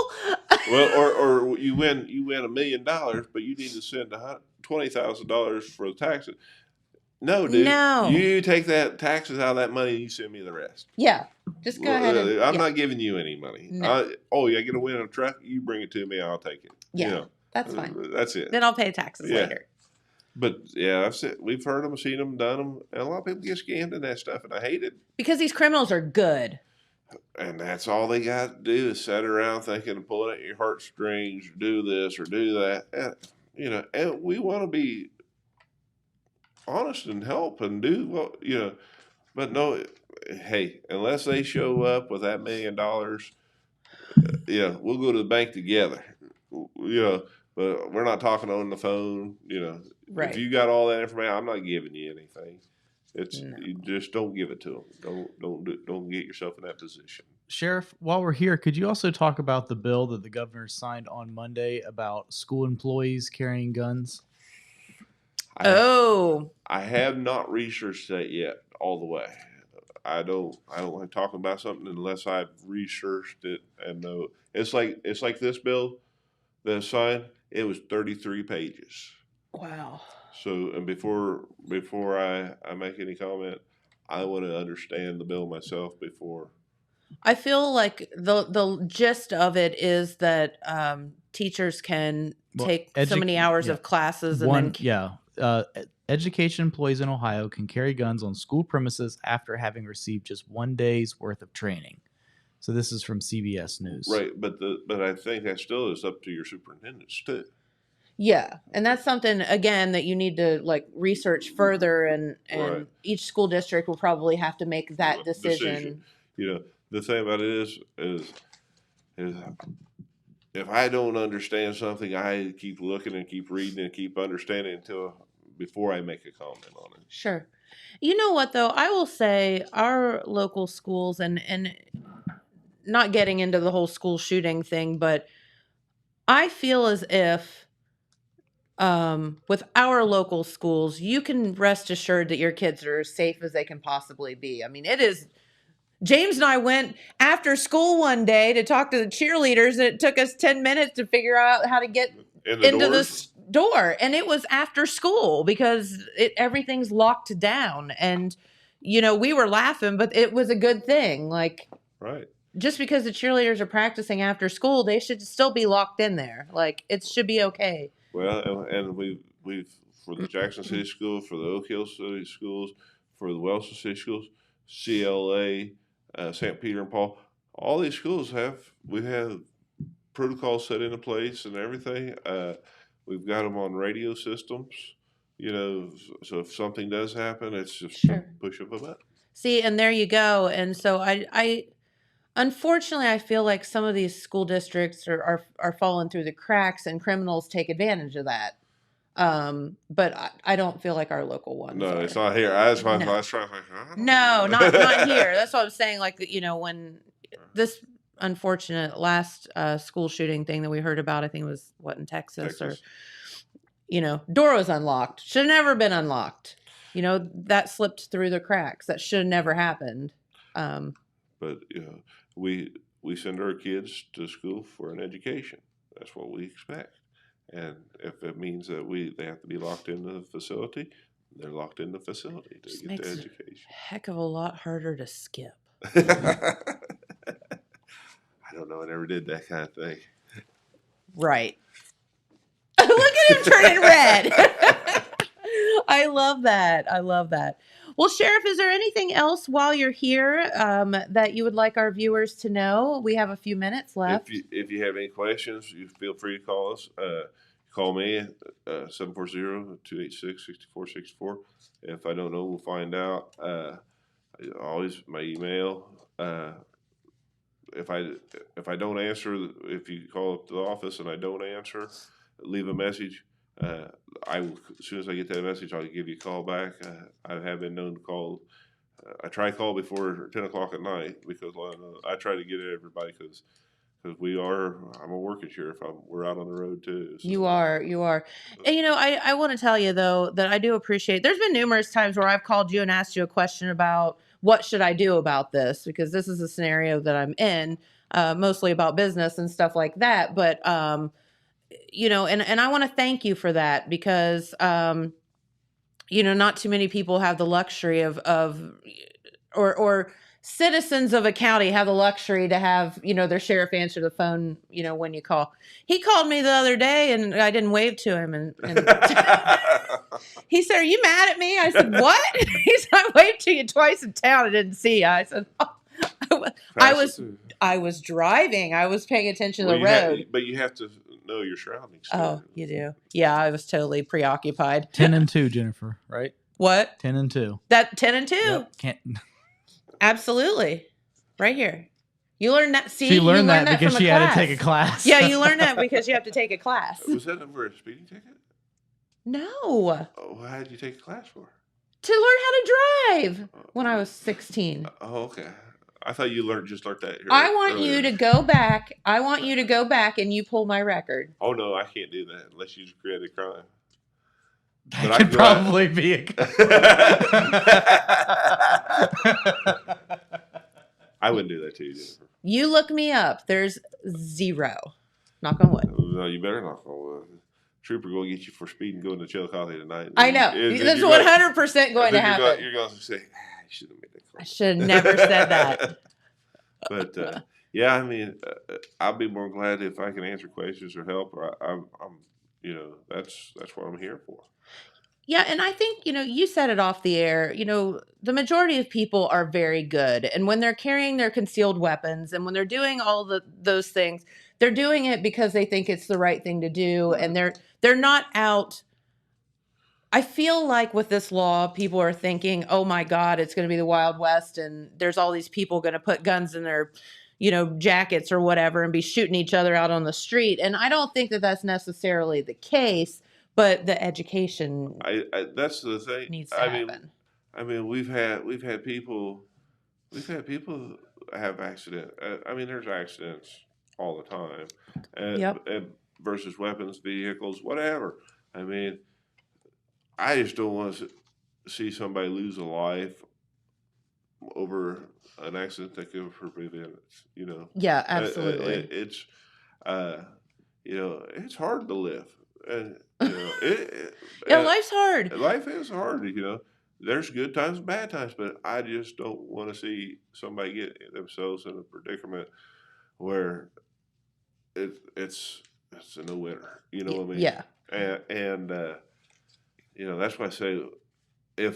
Well, or you win $1 million, but you need to send $20,000 for the taxes. No, dude. No. You take that taxes out of that money and you send me the rest. Yeah. Just go ahead. I'm not giving you any money. No. You're going to win a truck? You bring it to me, I'll take it. Yeah. That's fine. That's it. Then I'll pay taxes later. But I've said, we've heard them, seen them, done them, and a lot of people get scammed in that stuff, and I hate it. Because these criminals are good. And that's all they got to do is sit around thinking of pulling at your heartstrings, or do this or do that. And, and we want to be honest and help and do what, but no, hey, unless they show up with that $1 million, we'll go to the bank together, but we're not talking on the phone, Right. If you got all that information, I'm not giving you anything. You just don't give it to them. Don't get yourself in that position. Sheriff, while we're here, could you also talk about the bill that the governor signed on Monday about school employees carrying guns? I have not researched that yet all the way. I don't like talking about something unless I've researched it and know. It's like this bill that's signed. It was 33 pages. Wow. So, and before I make any comment, I want to understand the bill myself before. I feel like the gist of it is that teachers can take so many hours of classes and education employees in Ohio can carry guns on school premises after having received just 1 day's worth of training. So this is from CBS News. Right, but I think that still is up to your superintendents too. Yeah, and that's something again that you need to research further, and right. Each school district will probably have to make that decision. The thing about it is if I don't understand something, I keep looking and keep reading and keep understanding before I make a comment on it. Sure. You know what though? I will say our local schools and not getting into the whole school shooting thing, but I feel as if with our local schools, you can rest assured that your kids are as safe as they can possibly be. I mean, it is. James and I went after school one day to talk to the cheerleaders, and it took us 10 minutes to figure out how to get into the door. And it was after school because everything's locked down. And, we were laughing, but it was a good thing. Like, Right. just because the cheerleaders are practicing after school, they should still be locked in there. Like, it should be okay. Well, and we've for the Jackson City Schools, for the Oak Hill City Schools, for the Wellston City Schools, CLA, St. Peter and Paul, all these schools we have protocols set into place and everything. We've got them on radio systems, so if something does happen, it's just Sure. push of a button. See, and there you go. And so I unfortunately, I feel like some of these school districts are falling through the cracks, and criminals take advantage of that. But I don't feel like our local ones. No, are. it's not here. That's why No. I was trying to think. No, not here. That's what I'm saying. Like, when this unfortunate last school shooting thing that we heard about, I think it was in Texas. Or, door was unlocked. Should have never been unlocked. That slipped through the cracks. That should have never happened. But we send our kids to school for an education. That's what we expect. And if it means that they have to be locked in the facility, they're locked in the facility to get the education. Heck of a lot harder to skip. I don't know. I never did that kind of thing. Right. Look at him turning red. I love that. Well, Sheriff, is there anything else while you're here that you would like our viewers to know? We have a few minutes left. If you have any questions, you feel free to call us. Call me at 740-286-6464. If I don't know, we'll find out. Always my email. If I don't answer, if you call up to the office and I don't answer, leave a message. I will, as soon as I get that message, I'll give you a call back. I have been known to call. I try to call before 10 o'clock at night because I try to get at everybody because I'm a working sheriff. We're out on the road too. So. You are. And I want to tell you though that I do appreciate. There's been numerous times where I've called you and asked you a question about what should I do about this, because this is a scenario that I'm in, mostly about business and stuff like that. But and I want to thank you for that because not too many people have the luxury or citizens of a county have the luxury to have, their sheriff answer the phone, when you call. He called me the other day and I didn't wave to him. And he said, "Are you mad at me?" I said, "What?" He said, "I waved to you twice in town. I didn't see you." I said, I was driving. I was paying attention to the road. But you have to know your surroundings. Oh, you do? Yeah, I was totally preoccupied. 10 and 2, Jennifer, right? What? 10 and 2. That 10 and 2. Yep. Can't. Absolutely. Right here. You learned that. See, she learned that because from she had to take a class. Yeah, you learned that because you have to take a class. Was that over a speeding ticket? No. Oh, how did you take a class for? To learn how to drive when I was 16. Oh, okay. I thought you just learned that. I want you to go back. I want you to go back and you pull my record. Oh no, I can't do that unless you create a crime. That could probably be a. I wouldn't do that to you, Jennifer. You look me up. There's 0. Knock on wood. No, you better knock on wood. Trooper going to get you for speeding going to Chillicothe tonight. I know. That's 100% going to happen. You're going to say, you should have made that call. I should have never said that. But yeah, I mean, I'll be more glad if I can answer questions or help. Or I'm that's what I'm here for. Yeah, and I think, you said it off the air, the majority of people are very good. And when they're carrying their concealed weapons and when they're doing all those things, they're doing it because they think it's the right thing to do. And they're not out. I feel like with this law, people are thinking, oh my God, it's going to be the Wild West and there's all these people going to put guns in their, jackets or whatever and be shooting each other out on the street. And I don't think that that's necessarily the case, but the education I that's the thing. needs to happen. I mean, we've had people have accidents. I mean, there's accidents all the time, and versus weapons, vehicles, whatever. I mean, I just don't want to see somebody lose a life over an accident that could have prevented. Yeah, absolutely. It's it's hard to live, and life's hard. Life is hard. There's good times and bad times, but I just don't want to see somebody get themselves in a predicament where it's a no winner. You know what I mean? Yeah. And that's why I say I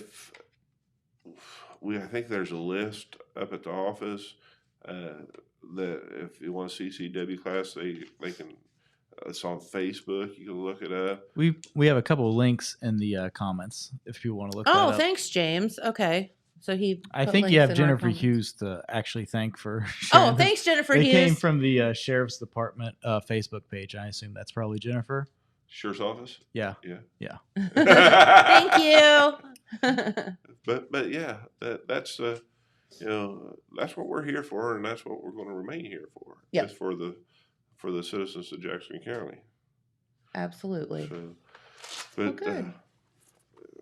think there's a list up at the office that if you want a CCW class, they can. It's on Facebook. You can look it up. We have a couple of links in the comments if people want to look. Oh, that up. Thanks, James. Okay, so I think you have Jennifer Hughes to actually thank for. Oh, thanks, Jennifer Hughes. They came from the Sheriff's Department Facebook page. I assume that's probably Jennifer. Sheriff's office. Yeah. Thank you. But yeah, that's that's what we're here for, and that's what we're going to remain here for. Yeah. It's for the citizens of Jackson County. Absolutely. So, but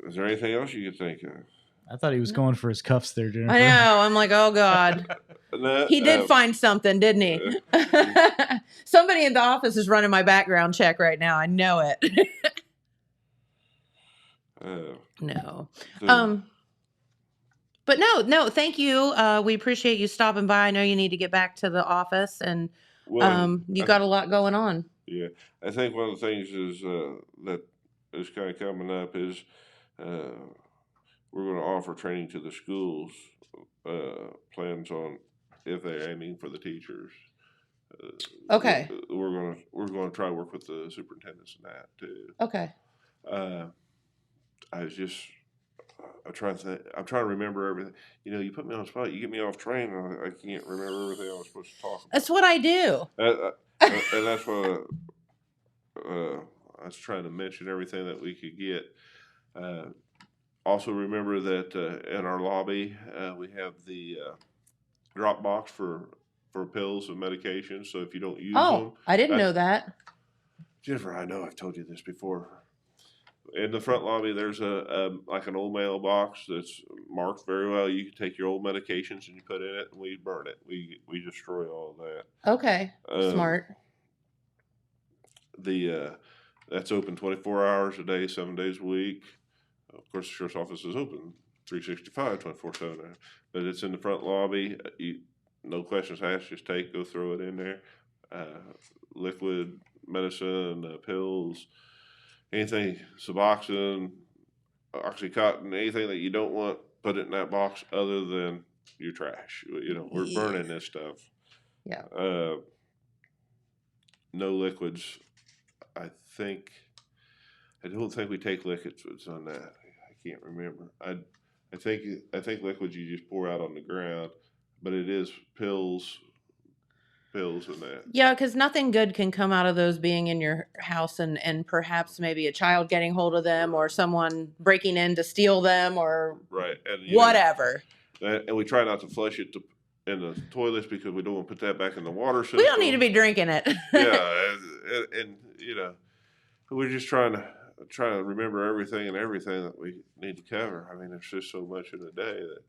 is there anything else you could think of? I thought he was going for his cuffs there, Jennifer. I know. I'm like, oh God. He did find something, didn't he? Somebody in the office is running my background check right now. I know it. No. But no, thank you. We appreciate you stopping by. I know you need to get back to the office, and you got a lot going on. Yeah. I think one of the things is that is kind of coming up is we're going to offer training to the schools, plans on if they're aiming for the teachers. Okay. We're going to try to work with the superintendents in that too. Okay. I'm trying to remember everything. You put me on the spot. You get me off train. I can't remember everything I was supposed to talk about. That's what I do. And that's what I was trying to mention everything that we could get. Also remember that in our lobby we have the drop box for pills and medications. So if you don't use them, I didn't know that. Jennifer, I know I've told you this before. In the front lobby, there's like an old mailbox that's marked very well. You can take your old medications and you put in it, and we burn it. We destroy all of that. Okay, smart. That's open 24 hours a day, 7 days a week. Of course, the sheriff's office is open 365, 24/7. But it's in the front lobby. No questions asked. Just go throw it in there. Liquid, medicine, pills. Anything, Suboxone, Oxycontin, anything that you don't want, put it in that box other than your trash. We're burning this stuff. Yeah. No liquids. I don't think we take liquids on that. I can't remember. I think liquids you just pour out on the ground, but it is pills and that. Yeah, because nothing good can come out of those being in your house and perhaps maybe a child getting hold of them or someone breaking in to steal them or whatever. And we try not to flush it in the toilets because we don't want to put that back in the water system. We don't need to be drinking it. Yeah, and we're just trying to remember everything that we need to cover. I mean, there's just so much in a day that.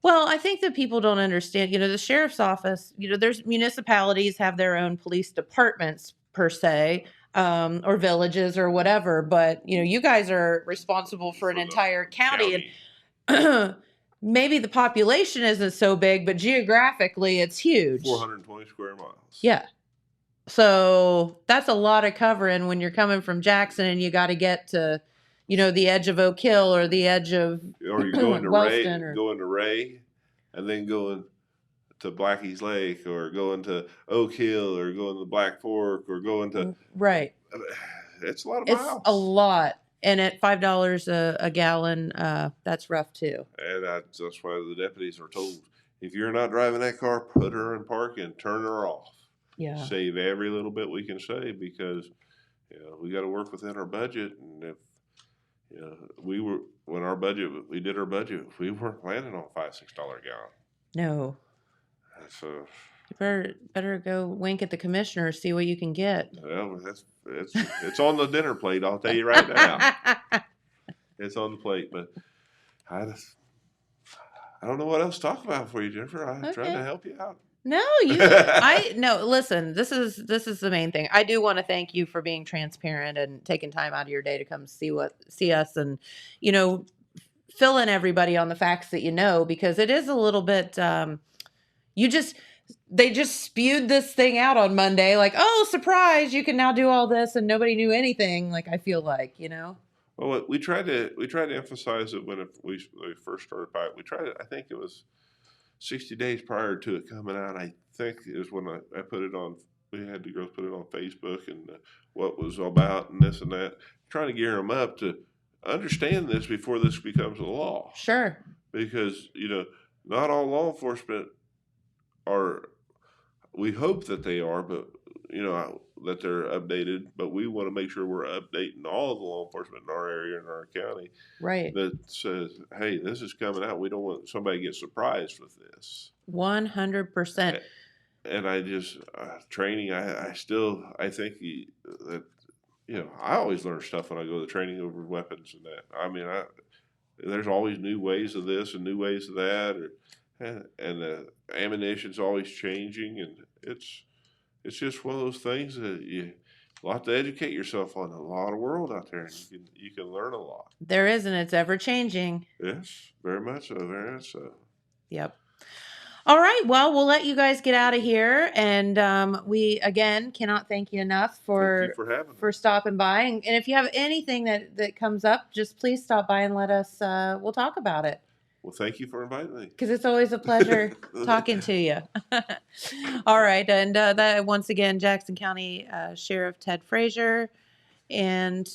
Well, I think that people don't understand, the sheriff's office, there's municipalities have their own police departments per se, or villages or whatever. But, you guys are responsible for an entire county. And maybe the population isn't so big, but geographically it's huge. 420 square miles. Yeah. So that's a lot of covering when you're coming from Jackson and you got to get to, the edge of Oak Hill or the edge of or you're going to Wellston Ray, and then going to Blackie's Lake, or going to Oak Hill, or going to Black Fork, or going to right. It's a lot of miles. It's a lot, and at $5 a gallon, that's rough too. And that's why the deputies are told, if you're not driving that car, put her in park and turn her off. Yeah. Save every little bit we can save, because we got to work within our budget. And if we did our budget, we weren't planning on $5-6 a gallon. No. So You better go wink at the commissioner, see what you can get. well, it's on the dinner plate. I'll tell you right now, it's on the plate. But I don't know what else to talk about for you, Jennifer. I'm trying to help you out. No, no, listen, this is the main thing. I do want to thank you for being transparent and taking time out of your day to come see us and, fill in everybody on the facts that you know, because it is a little bit, they just spewed this thing out on Monday, like, oh, surprise, you can now do all this, and nobody knew anything. Like, I feel like, Well, we tried to emphasize it when we first started by it. I think it was 60 days prior to it coming out. I think is when I put it on. We had the girls put it on Facebook and what it was about and this and that, trying to gear them up to understand this before this becomes a law. Sure. Because not all law enforcement are. We hope that they are, but that they're updated. But we want to make sure we're updating all of the law enforcement in our area and our county. Right. That says, hey, this is coming out. We don't want somebody to get surprised with this. 100%. And I just training. I think that I always learn stuff when I go to training over weapons and that. I mean, there's always new ways of this and new ways of that, and the ammunition's always changing, and it's just one of those things that you a lot to educate yourself on. A lot of world out there, and you can learn a lot. There is, and it's ever changing. Yes, very much so. Very much so. Yep. All right. Well, we'll let you guys get out of here, and we again cannot thank you enough for stopping by. And if you have anything that comes up, just please stop by and let us. We'll talk about it. Well, thank you for inviting me. Because it's always a pleasure talking to you. All right. And that once again, Jackson County Sheriff Ted Frazier, and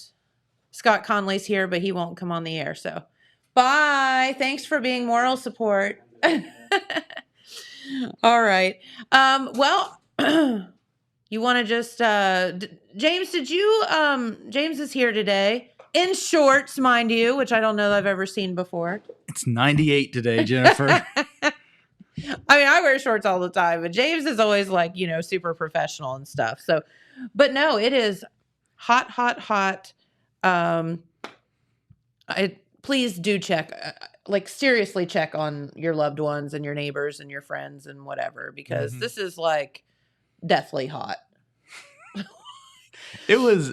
Scott Conley's here, but he won't come on the air. So bye. Thanks for being moral support. All right. Well, you want to just, James, James is here today. In shorts, mind you, which I don't know that I've ever seen before. It's 98 today, Jennifer. I mean, I wear shorts all the time, but James is always like, super professional and stuff. So, but no, it is hot, hot, hot. Please do check, seriously check on your loved ones and your neighbors and your friends and whatever, because this is like deathly hot. It was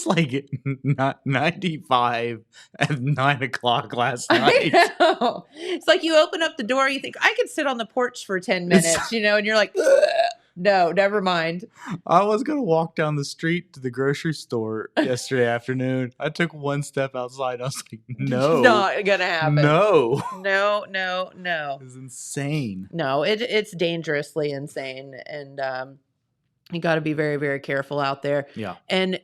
like not 95 at 9:00 last night. I know. It's like you open up the door, you think I could sit on the porch for 10 minutes, and you're like, ugh. No, never mind. I was going to walk down the street to the grocery store yesterday afternoon. I took one step outside. I was like, no. It's not going to happen. No. No. It was insane. No, it's dangerously insane. And you got to be very, very careful out there. Yeah. And,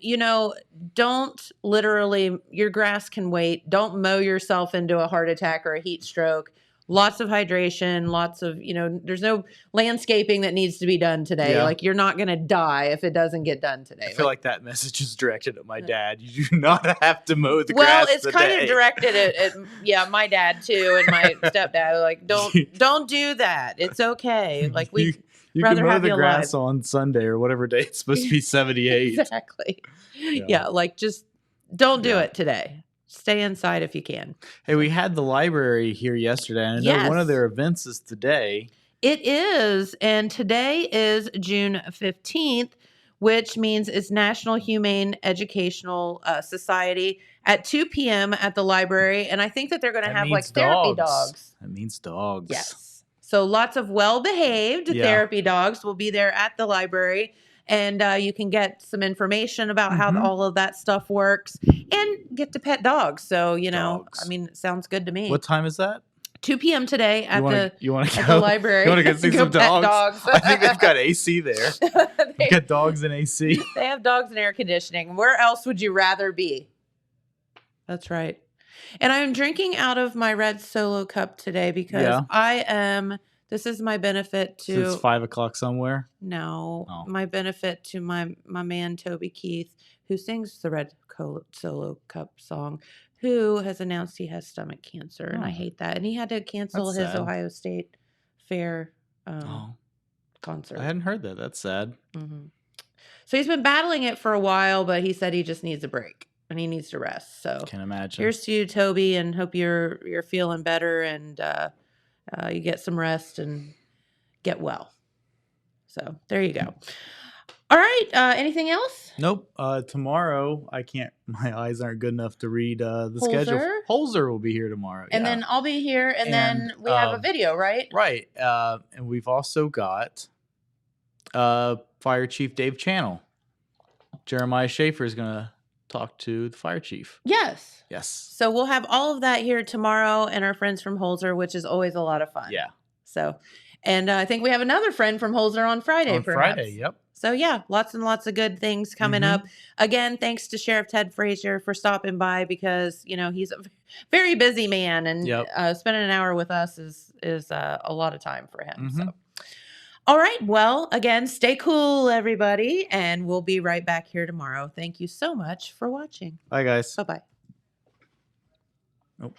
don't literally, your grass can wait. Don't mow yourself into a heart attack or a heat stroke. Lots of hydration, lots of, there's no landscaping that needs to be done today. Yeah. Like, you're not going to die if it doesn't get done today. I feel like that message is directed at my dad. You do not have to mow the grass Well, it's today. kind of directed at my dad too, and my stepdad. Like, don't do that. It's okay. Like, you rather can mow have the you grass alive. on Sunday or whatever day it's supposed to be 78. Exactly. Yeah, just don't do it today. Stay inside if you can. Hey, we had the library here yesterday, and I know one of their events is today. It is, and today is June 15th, which means it's National Humane Educational Society at 2 p.m. at the library, and I think that they're going to have therapy dogs. That means dogs. Yes. So lots of well-behaved therapy dogs will be there at the library. And you can get some information about how all of that stuff works and get to pet dogs. So, dogs. I mean, it sounds good to me. What time is that? 2 p.m. today at the library. You want to go see some dogs? I think they've got AC there. They've got dogs and AC. They have dogs and air conditioning. Where else would you rather be? That's right. And I'm drinking out of my red Solo cup today because I am This is my benefit So to it's 5 o'clock somewhere. no, Oh. my benefit to my man Toby Keith, who sings the Red Coat Solo Cup song, who has announced he has stomach cancer, and I Oh. hate that. And he had to cancel That's his sad. Ohio State Fair Oh, concert. I hadn't heard that. That's sad. hmm So he's been battling it for a while, but he said he just needs a break and he needs to rest. So Can't imagine. here's to you, Toby, and hope you're feeling better and you get some rest and get well. So there you go. All right. Anything else? Nope. Tomorrow, I can't. My eyes aren't good enough to read the schedule. Holzer? Holzer will be here tomorrow. And yeah. then I'll be here, and then we have a video, right? Right. And we've also got Fire Chief Dave Channel. Jeremiah Schaefer is going to talk to the fire chief. Yes. Yes. So we'll have all of that here tomorrow, and our friends from Holzer, which is always a lot of fun. Yeah. So, and I think we have another friend from Holzer on Friday. On perhaps. Friday, yep. So yeah, lots and lots of good things coming up. Again, thanks to Sheriff Ted Frazier for stopping by because he's a very busy man, and spending an hour with us is a lot of time for him. So, all right, well, again, stay cool, everybody, and we'll be right back here tomorrow. Thank you so much for watching. Bye, guys. Bye bye. Nope.